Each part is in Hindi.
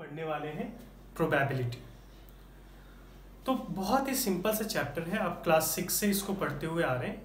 पढ़ने वाले हैं प्रोबेबिलिटी। तो बहुत ही सिंपल सा चैप्टर है, आप क्लास 6 से इसको पढ़ते हुए आ रहे हैं,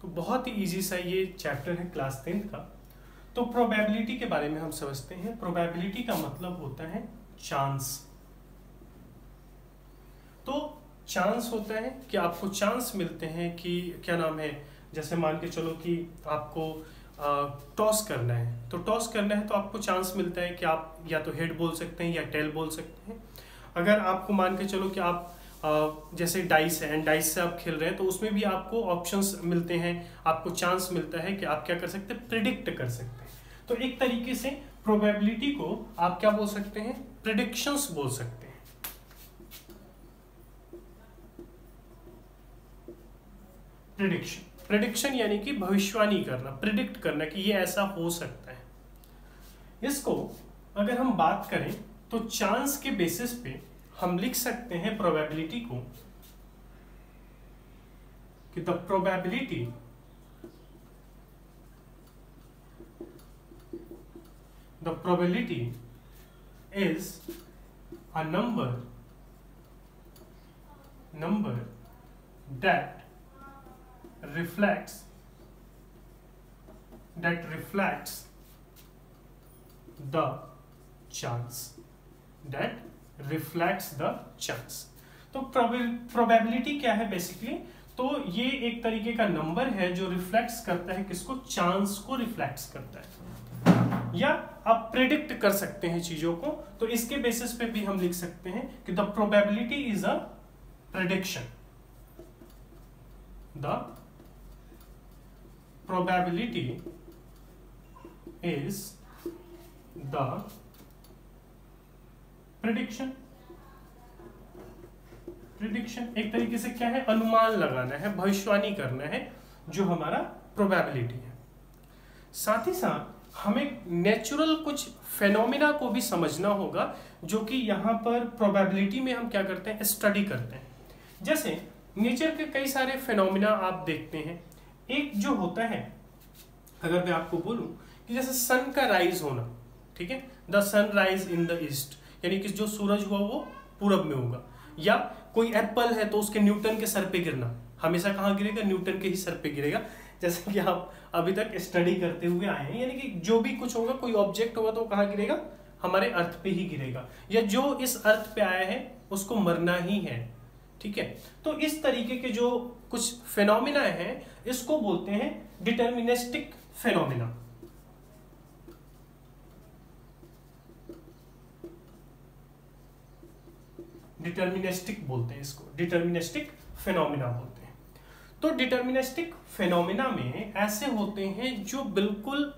तो बहुत ही इजी सा ये चैप्टर है क्लास 10 का। तो प्रोबेबिलिटी के बारे में हम समझते हैं। प्रोबेबिलिटी का मतलब होता है चांस। तो चांस होता है कि आपको चांस मिलते हैं कि क्या नाम है, जैसे मान के चलो कि आपको टॉस करना है, तो टॉस करना है तो आपको चांस मिलता है कि आप या तो हेड बोल सकते हैं या टेल बोल सकते हैं। अगर आपको मान के चलो कि आप जैसे डाइस है एंड डाइस से आप खेल रहे हैं, तो उसमें भी आपको ऑप्शंस मिलते हैं, आपको चांस मिलता है कि आप क्या कर सकते हैं, प्रिडिक्ट कर सकते हैं। तो एक तरीके से प्रोबेबिलिटी को आप क्या बोल सकते हैं, प्रिडिक्शंस बोल सकते हैं। प्रिडिक्शन यानी कि भविष्यवाणी करना, प्रिडिक्ट करना कि ये ऐसा हो सकता है। इसको अगर हम बात करें तो चांस के बेसिस पे हम लिख सकते हैं प्रोबेबिलिटी को कि the probability is a number that reflects the chance। तो प्रोबेबिलिटी क्या है बेसिकली, तो ये एक तरीके का नंबर है जो रिफ्लेक्ट्स करता है किसको, चांस को रिफ्लेक्ट्स करता है, या आप प्रेडिक्ट कर सकते हैं चीजों को। तो इसके बेसिस पे भी हम लिख सकते हैं कि the probability is a prediction. The probability is the prediction एक तरीके से क्या है, अनुमान लगाना है, भविष्यवाणी करना है, जो हमारा प्रोबेबिलिटी है। साथ ही साथ हमें नेचुरल कुछ फेनोमेना को भी समझना होगा, जो कि यहाँ पर प्रोबेबिलिटी में हम क्या करते हैं, स्टडी करते हैं। जैसे नेचर के कई सारे फेनोमेना आप देखते हैं। एक जो होता है, अगर मैं आपको बोलूं कि जैसे सन का राइज होना, ठीक है, the sun rise in the east, यानी कि जो सूरज हुआ वो पूरब में होगा। या कोई एप्पल है तो उसके न्यूटन के सर पे गिरना, हमेशा कहाँ गिरेगा, न्यूटन के ही सर पे गिरेगा। जैसे कि आप अभी तक स्टडी करते हुए आए हैं, यानी कि जो भी कुछ होगा, कोई ऑब्जेक्ट होगा तो कहाँ गिरेगा, हमारे अर्थ पे ही गिरेगा, या जो इस अर्थ पे आया है उसको मरना ही है, ठीक है। तो इस तरीके के जो कुछ फेनोमेना हैं, इसको बोलते हैं डिटर्मिनिस्टिक फेनोमेना। डिटर्मिनिस्टिक बोलते हैं इसको, डिटर्मिनिस्टिक फेनोमेना बोलते हैं। तो डिटर्मिनिस्टिक फेनोमेना में ऐसे होते हैं जो बिल्कुल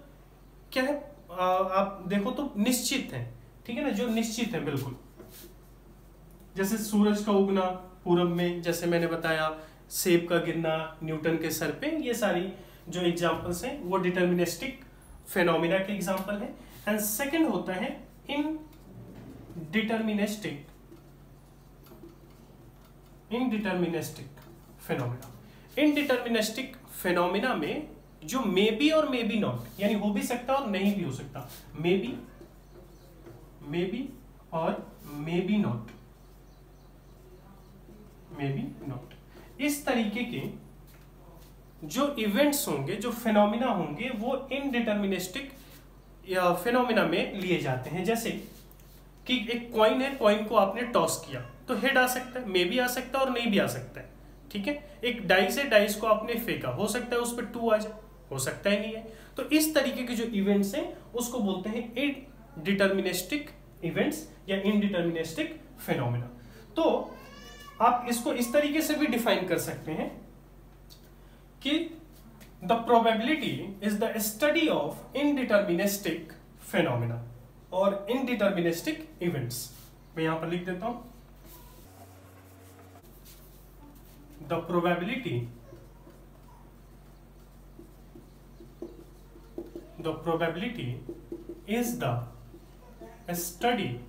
क्या है, आप देखो तो निश्चित है, ठीक है ना, जो निश्चित है बिल्कुल। जैसे सूरज का उगना पूरब में, जैसे मैंने बताया, सेब का गिरना न्यूटन के सर पे, ये सारी जो एग्जांपल्स हैं वो डिटर्मिनिस्टिक फेनोमेना के एग्जांपल हैं। एंड सेकंड होता है इनडिटर्मिनिस्टिक फेनोमेना। इनडिटर्मिनिस्टिक फेनोमेना में जो मे बी और मे बी नॉट, यानी हो भी सकता और नहीं भी हो सकता, मे बी और मे बी नॉट, इस तरीके के जो इवेंट्स होंगे, जो फेनोमेना होंगे, वो इनडिटर्मिनिस्टिक फेनोमेना में लिए जाते हैं। जैसे कि एक कॉइन है, कॉइन को आपने टॉस किया तो हेड आ सकता है, मे भी आ सकता है और नहीं भी आ सकता है, ठीक है। एक डाइस है, डाइस को आपने फेंका, हो सकता है उस पर 2 आ जाए, हो सकता ही नहीं है। तो इस तरीके के जो इवेंट्स हैं उसको बोलते हैं इनडिटर्मिनिस्टिक इवेंट्स या इनडिटर्मिनिस्टिक फेनोमेना। तो आप इसको इस तरीके से भी डिफाइन कर सकते हैं कि the probability is the study of indeterministic phenomena और इनडिटर्मिनिस्टिक इवेंट्स। मैं यहां पर लिख देता हूं, the probability is the study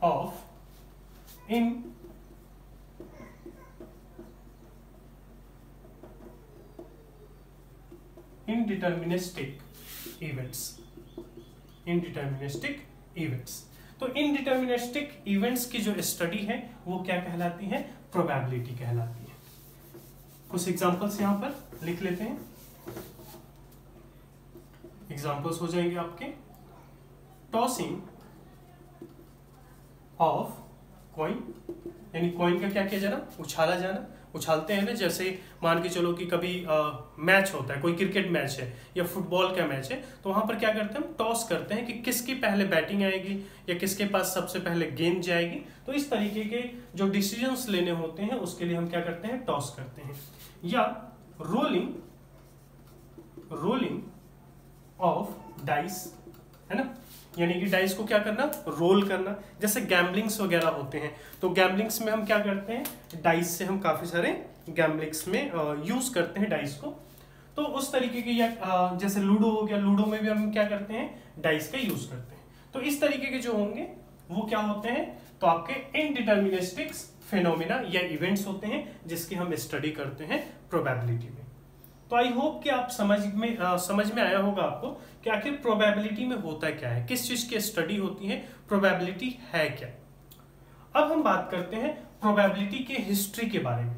of indeterministic events। तो इनडिटर्मिनिस्टिक इवेंट्स की जो स्टडी है वो क्या कहलाती है, प्रोबेबिलिटी कहलाती है। कुछ एग्जांपल्स यहां पर लिख लेते हैं, एग्जांपल्स हो जाएंगे आपके। टॉसिंग ऑफ कॉइन, यानी कॉइन का क्या किया जाना, उछाला जाना, उछालते हैं ना, जैसे मान के चलो कि कभी मैच होता है, कोई क्रिकेट मैच है या फुटबॉल का मैच है, तो वहां पर क्या करते हैं हम, टॉस करते हैं कि किसकी पहले बैटिंग आएगी या किसके पास सबसे पहले गेंद जाएगी। तो इस तरीके के जो डिसीजंस लेने होते हैं उसके लिए हम क्या करते हैं, टॉस करते हैं। या रोलिंग ऑफ डाइस, है ना, यानी कि डाइस को क्या करना, रोल करना। जैसे गैम्बलिंग्स वगैरह होते हैं, तो गैम्बलिंग्स में हम क्या करते हैं, डाइस से हम काफी सारे गैम्बलिंग्स में यूज करते हैं डाइस को। तो उस तरीके की, या जैसे लूडो हो गया, लूडो में भी हम क्या करते हैं, डाइस का यूज करते हैं। तो इस तरीके के जो होंगे वो क्या होते हैं, तो आपके इनडिटर्मिनिस्टिक फेनोमेना या इवेंट्स होते हैं जिसकी हम स्टडी करते हैं प्रोबेबिलिटी में। तो आई होप कि आप समझ में आया होगा आपको कि आखिर प्रोबेबिलिटी में होता क्या है, किस चीज की स्टडी होती है, प्रोबेबिलिटी है क्या। अब हम बात करते हैं प्रोबेबिलिटी के हिस्ट्री के बारे में।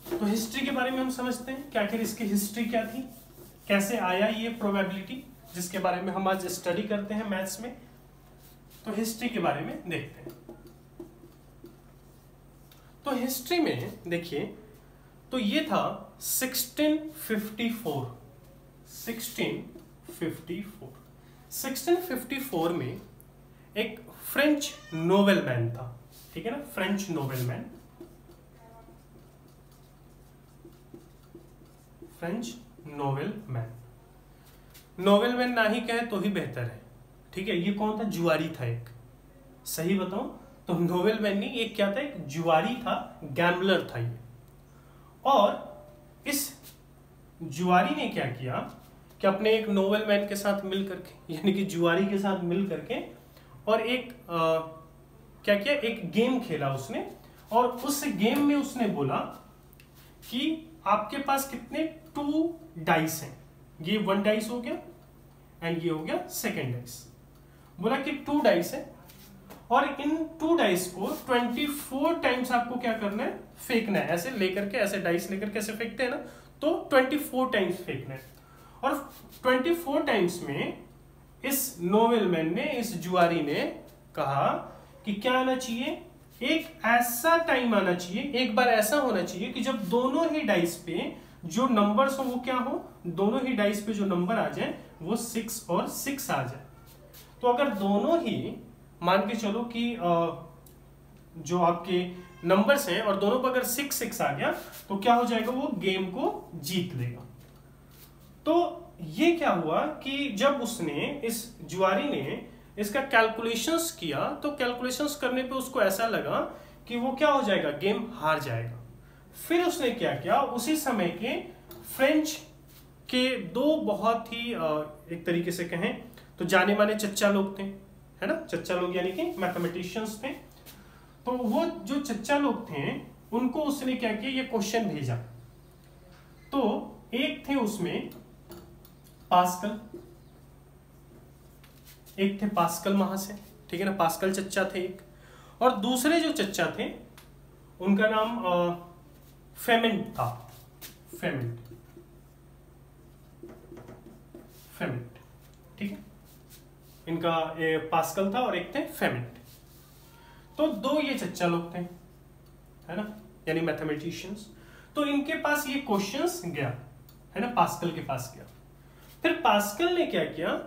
तो हिस्ट्री के बारे में हम समझते हैं कि आखिर इसकी हिस्ट्री क्या थी, कैसे आया ये प्रोबेबिलिटी, जिसके बारे में हम आज स्टडी करते हैं मैथ्स में। तो हिस्ट्री के बारे में देखते हैं। तो हिस्ट्री में देखिए, तो ये था 1654 में एक फ्रेंच नोबेलमैन था, ठीक है ना, फ्रेंच नोबेलमैन, नोबेलमैन ना ही कहे तो ही बेहतर है, ठीक है। ये कौन था, जुआरी था एक, सही बताऊं तो नोबेलमैन नहीं, ये क्या था, एक जुआरी था, गैम्बलर था ये। और इस जुआरी ने क्या किया कि अपने एक नोबेलमैन के साथ मिल करके, यानी कि जुआरी के साथ मिल करके, और एक क्या किया, एक गेम खेला उसने। और उस गेम में उसने बोला कि आपके पास कितने 2 डाइस हैं, ये 1 डाइस हो गया एंड ये हो गया सेकेंड डाइस। बोला कि 2 डाइस है और इन 2 डाइस को 24 टाइम्स आपको क्या करना है, फेंकना है। ऐसे लेकर के, ऐसे डाइस लेकर के ऐसे फेंकते हैं ना, तो 24 टाइम्स फेंकना है। और 24 टाइम्स में इस नोबेलमैन ने, इस जुआरी ने कहा कि क्या आना चाहिए, एक ऐसा टाइम आना चाहिए, एक बार ऐसा होना चाहिए कि जब दोनों ही डाइस पे जो नंबर्स हो वो क्या हो, दोनों ही डाइस पे जो नंबर आ जाए वो 6 और 6 आ जाए। तो अगर दोनों ही मान के चलो कि जो आपके नंबर्स हैं और दोनों पर अगर 6 आ गया तो क्या हो जाएगा, वो गेम को जीत लेगा। तो ये क्या हुआ कि जब उसने, इस जुआरी ने इसका कैलकुलेशंस किया, तो कैलकुलेशंस करने पे उसको ऐसा लगा कि वो क्या हो जाएगा, गेम हार जाएगा। फिर उसने क्या किया, उसी समय के फ्रेंच के 2 बहुत ही एक तरीके से कहें तो जाने माने चच्चा लोग थे, है ना, चच्चा लोग यानी कि मैथमेटिशियंस थे। तो वो जो चच्चा लोग थे उनको उसने क्या किया, ये क्वेश्चन भेजा। तो एक थे उसमें पास्कल, एक थे पास्कल महाशय, ठीक है ना, पास्कल चच्चा थे एक। और दूसरे जो चच्चा थे उनका नाम फेमेंट था, फेमेंट, ठीक है। इनका पास्कल था और एक थे फेमेंट। तो 2 ये चच्चा लोग थे, है ना, यानी मैथमेटिशियंस। तो इनके पास ये क्वेश्चंस गया, है ना, पास्कल के पास गया। फिर पास्कल ने क्या किया,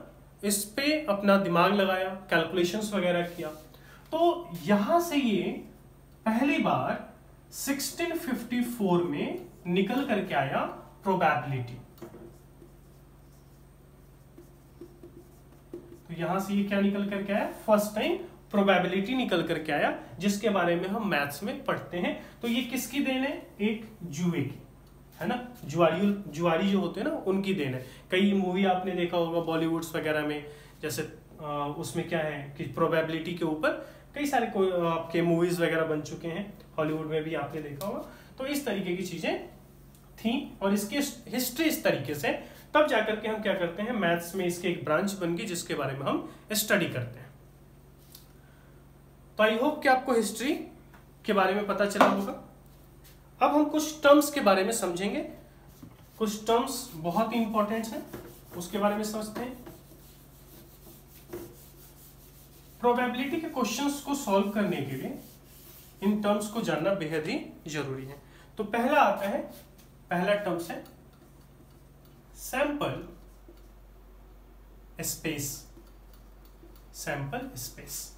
इस पे अपना दिमाग लगाया, कैलकुलेशंस वगैरह किया। तो यहां से ये पहली बार 1654 में निकल करके आया प्रोबेबिलिटी। तो यहां से ये क्या निकल करके आया, फर्स्ट टाइम प्रोबेबिलिटी निकल करके आया, जिसके बारे में हम मैथ्स में पढ़ते हैं। तो ये किसकी देन है, एक जुए की, है ना, जुआरी जो होते हैं ना उनकी देन है। कई मूवी आपने देखा होगा बॉलीवुड्स वगैरह में, जैसे उसमें क्या है कि प्रोबेबिलिटी के ऊपर कई सारे आपके मूवीज वगैरह बन चुके हैं, हॉलीवुड में भी आपने देखा होगा। तो इस तरीके की चीजें थी और इसकी हिस्ट्री इस तरीके से, तब जाकर के हम क्या करते हैं, मैथ्स में इसकी एक ब्रांच बन गई जिसके बारे में हम स्टडी करते हैं। तो आई होप कि आपको हिस्ट्री के बारे में पता चला होगा। अब हम कुछ टर्म्स के बारे में समझेंगे, कुछ टर्म्स बहुत ही इंपॉर्टेंट हैं, उसके बारे में समझते हैं। प्रोबेबिलिटी के क्वेश्चंस को सॉल्व करने के लिए इन टर्म्स को जानना बेहद ही जरूरी है। तो पहला आता है, पहला टर्म्स है सैंपल स्पेस। सैंपल स्पेस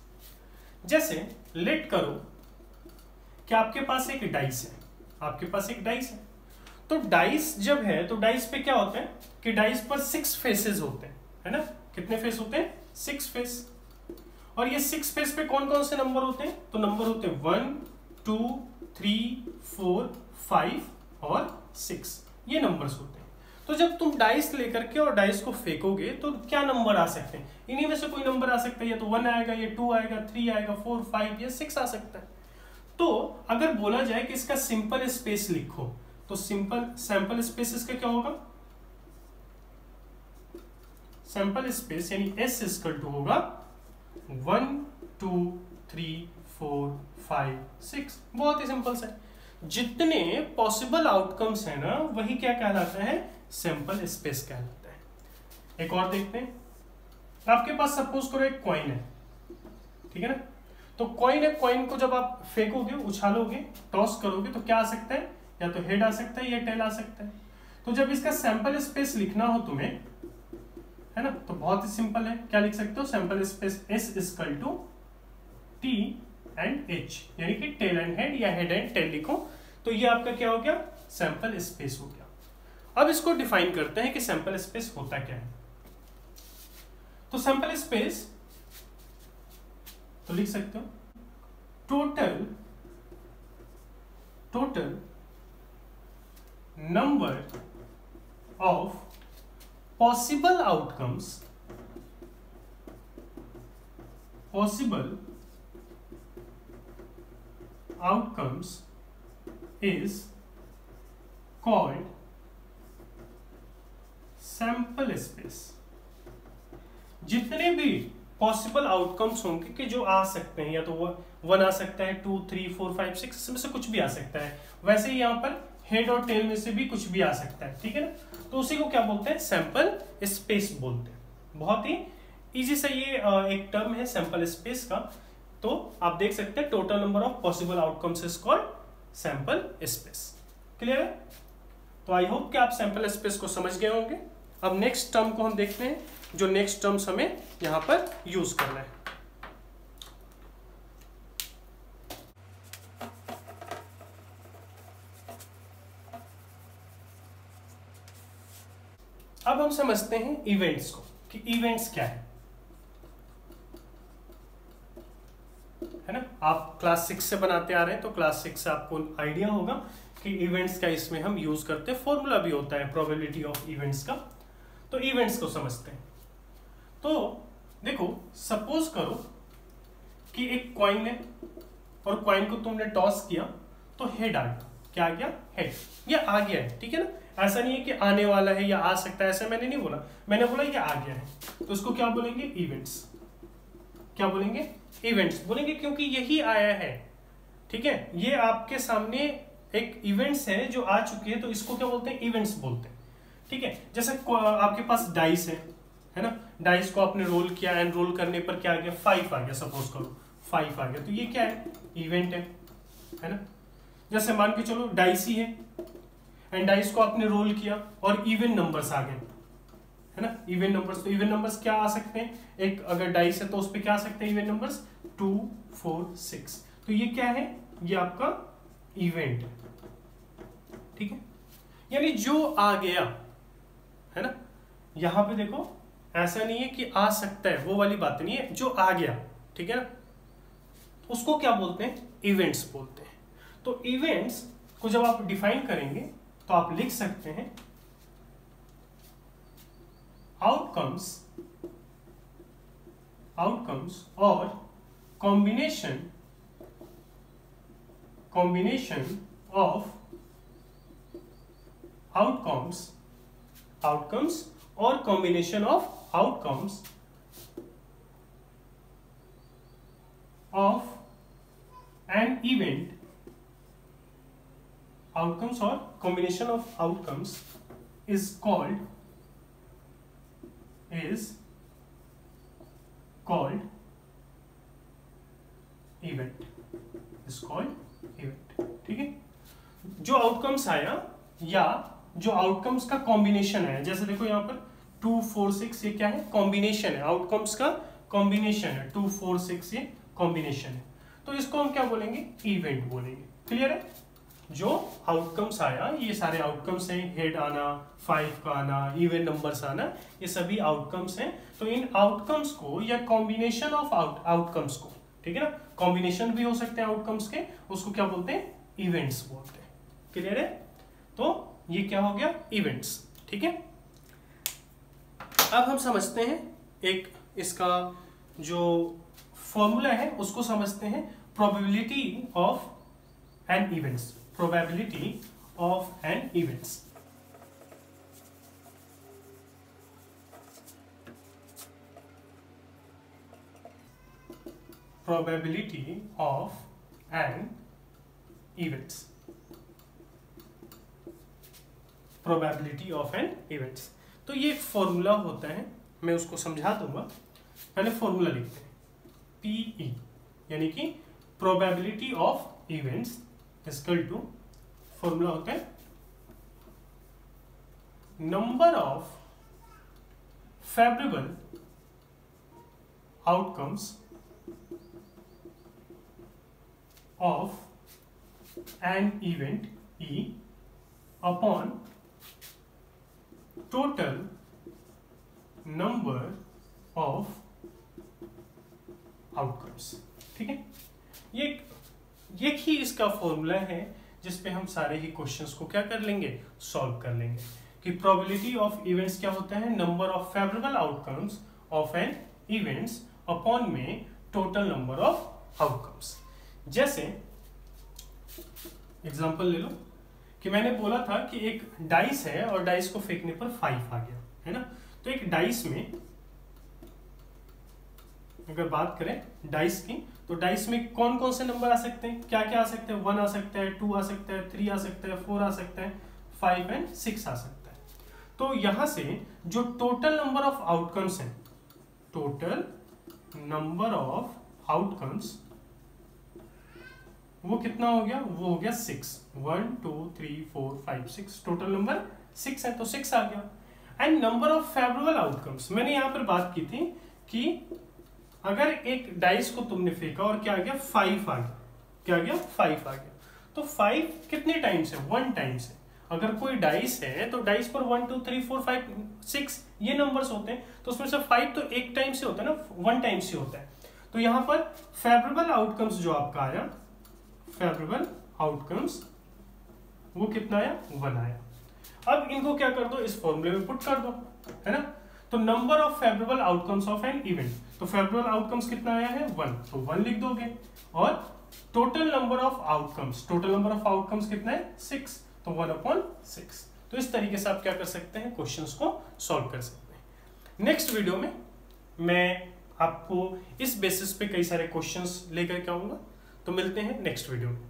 जैसे लेट करो कि आपके पास एक डाइस है, आपके पास एक डाइस है, तो डाइस जब है तो डाइस पे क्या होता है कि डाइस पर 6 फेसेस होते हैं, है ना। कितने फेस होते हैं? 6 फेस। और ये 6 फेस पे कौन कौन से नंबर होते हैं? तो नंबर होते हैं 1 2 3 4 5 और 6, ये नंबर्स होते हैं। तो जब तुम डाइस लेकर के और डाइस को फेंकोगे तो क्या नंबर आ सकते हैं? इन्हीं में से कोई नंबर आ सकता है, या तो 1 आएगा, या 2 आएगा, 3 आएगा, 4 5 या 6 आ सकता है। तो अगर बोला जाए कि इसका सिंपल स्पेस लिखो, तो सिंपल सैंपल स्पेस इसका क्या होगा? सैंपल स्पेस यानी S इक्वल टू होगा 1 2 3 4 5 6। बहुत ही सिंपल सा है। जितने पॉसिबल आउटकम्स है ना, वही क्या कहलाता है? सैंपल स्पेस कहलाता है। एक और देखते हैं। आपके पास सपोज करो एक कॉइन है, ठीक है ना। तो कॉइन है, कॉइन को जब आप फेंकोगे, उछालोगे, टॉस करोगे, तो क्या आ सकता है? या तो हेड आ सकता है या टेल आ सकता है। तो जब इसका सैंपल स्पेस लिखना हो तुम्हें, है ना, तो बहुत ही सिंपल है। क्या लिख सकते हो? Sample space S equal to T and H, यानी कि टेल एंड हेड या हेड एंड टेल लिखो। तो ये आपका क्या हो गया? सैंपल स्पेस हो गया। अब इसको डिफाइन करते हैं कि सैंपल स्पेस होता क्या है। तो सैंपल स्पेस तो लिख सकते हो total number of possible outcomes is called sample space. जितने भी पॉसिबल आउटकम्स होंगे कि जो आ सकते हैं, या तो 1 आ सकता है, 2 3 4 5 6, इसमें से कुछ भी आ सकता है। वैसे ही यहाँ पर हेड और टेल में से भी कुछ भी आ सकता है, ठीक है ना। तो उसी को क्या बोलते हैं? सैंपल स्पेस बोलते हैं। बहुत ही इजी सा ये एक टर्म है सैंपल स्पेस का। तो आप देख सकते हैं total number of possible outcomes is called sample space. Clear है? तो आई होप कि आप सैंपल स्पेस को समझ गए होंगे। अब नेक्स्ट टर्म को हम देखते हैं, जो नेक्स्ट टर्म्स हमें यहां पर यूज करना है। अब हम समझते हैं इवेंट्स को, कि इवेंट्स क्या है ना। आप क्लास 6 से बनाते आ रहे हैं, तो क्लास 6 से आपको आइडिया होगा कि इवेंट्स का इसमें हम यूज करते हैं। फॉर्मूला भी होता है प्रोबेबिलिटी ऑफ इवेंट्स का। तो इवेंट्स को समझते हैं। तो देखो, सपोज करो कि एक कॉइन है और कॉइन को तुमने टॉस किया तो हेड आ गया। क्या आ गया? हेड। ये आ गया है, ठीक है ना। ऐसा नहीं है कि आने वाला है या आ सकता है, ऐसा मैंने नहीं बोला। मैंने बोला ये आ गया है, तो इसको क्या बोलेंगे? इवेंट्स। क्या बोलेंगे? इवेंट्स बोलेंगे, क्योंकि यही आया है, ठीक है। ये आपके सामने एक इवेंट्स है जो आ चुकी है, तो इसको क्या बोलते हैं? इवेंट्स बोलते हैं, ठीक है। जैसे आपके पास डाइस है ना। डाइस को आपने रोल किया, एंड रोल करने पर क्या आ गया? 5 आ गया। सपोज करो 5 आ गया, तो ये क्या है? इवेंट है ना। जैसे मान के चलो डाइस ही है, एंड डाइस को आपने रोल किया और इवन नंबर्स आ गए, है ना। इवन नंबर्स, तो इवन नंबर्स क्या आ सकते हैं? एक अगर डाइस है तो उस पर क्या आ सकते हैं? Even numbers 2 4 6। तो ये क्या है? ये आपका इवेंट है, ठीक है। यानी जो आ गया, है ना। यहां पे देखो, ऐसा नहीं है कि आ सकता है, वो वाली बात नहीं है। जो आ गया, ठीक है ना, उसको क्या बोलते हैं? इवेंट्स बोलते हैं। तो इवेंट्स को जब आप डिफाइन करेंगे तो आप लिख सकते हैं आउटकम्स और कॉम्बिनेशन ऑफ आउटकम्स और combination of outcomes of an event, outcomes or combination of outcomes is called event, ठीक है। जो आउटकम्स आया या जो आउटकम्स का कॉम्बिनेशन है, जैसे देखो यहाँ पर 2 4 6 ये क्या है, कॉम्बिनेशन है, आउटकम्स का कॉम्बिनेशन है, 2 4 6 ये कॉम्बिनेशन है, तो इसको हम क्या बोलेंगे, इवेंट बोलेंगे। क्लियर है। जो आउटकम्स आया, ये सारे आउटकम्स हैं, हेड आना, 5 का आना, इवन नंबर्स आना, ये सभी आउटकम्स हैं। तो इन आउटकम्स को या कॉम्बिनेशन ऑफ आउटकम्स को, ठीक है ना, कॉम्बिनेशन भी हो सकते हैं आउटकम्स के, उसको क्या बोलते हैं, इवेंट्स बोलते हैं। क्लियर है। तो ये क्या हो गया, इवेंट्स। ठीक है। अब हम समझते हैं एक इसका जो फॉर्मूला है उसको समझते हैं, probability of an events, probability of an events. probability of an events, probability of an events। तो ये एक फॉर्मूला होता है, मैं उसको समझा दूंगा, पहले फॉर्मूला लिखते हैं, PE यानी कि probability of events equal to, formula होता है number of favourable outcomes of an event E upon total number of outcomes। ठीक है। ये ही इसका फॉर्मूला है जिसपे हम सारे ही क्वेश्चंस को क्या कर लेंगे, सॉल्व कर लेंगे, कि प्रोबेबिलिटी ऑफ इवेंट्स क्या होता है, number of favourable outcomes of an events upon में टोटल नंबर ऑफ आउटकम्स। जैसे एग्जांपल ले लो कि मैंने बोला था कि एक डाइस है और डाइस को फेंकने पर 5 आ गया, है ना। तो एक डाइस में अगर बात करें डाइस की, तो डाइस में कौन कौन से नंबर आ सकते हैं, क्या क्या आ सकते हैं, 1 आ सकता है, 2 आ सकता है, 3 आ सकता है, 4 आ सकता है, 5 एंड 6 आ सकता है। तो यहां से जो टोटल नंबर ऑफ आउटकम्स हैं, टोटल नंबर ऑफ आउटकम्स वो कितना हो गया, वो हो गया 6, 1 2 3 4 5 6, टोटल नंबर 6 है, तो 6 आ गया। And number of favourable outcomes, मैंने यहां पर बात की थी कि अगर एक डाइस को तुमने फेंका और क्या आ गया, 5 आ गया, क्या आ गया, 5 आ गया, तो 5 कितने टाइम्स है, 1 टाइम्स है। अगर कोई डाइस है तो डाइस पर 1 2 3 4 5 6 ये नंबर्स होते हैं, तो उसमें से 5 तो एक टाइम से होता है ना, 1 टाइम से होता है। तो यहां पर फेवरेबल आउटकम्स जो आपका आया, फेवरेबल आउटकम्स वो कितना आया, 1 आया। अब इनको क्या कर दो, इस फॉर्मूले में पुट कर दो, है ना। तो number of favourable outcomes of an event, तो फेवरेबल आउटकम्स कितना आया है, 1, तो 1 लिख दोगे। और total number of outcomes, total number of outcomes कितना है, 6, तो 1/6। तो इस तरीके से आप क्या कर सकते हैं, क्वेश्चंस को सॉल्व कर सकते हैं। नेक्स्ट वीडियो में मैं आपको इस बेसिस पे कई सारे क्वेश्चंस लेकर के आऊंगा, तो मिलते हैं नेक्स्ट वीडियो में।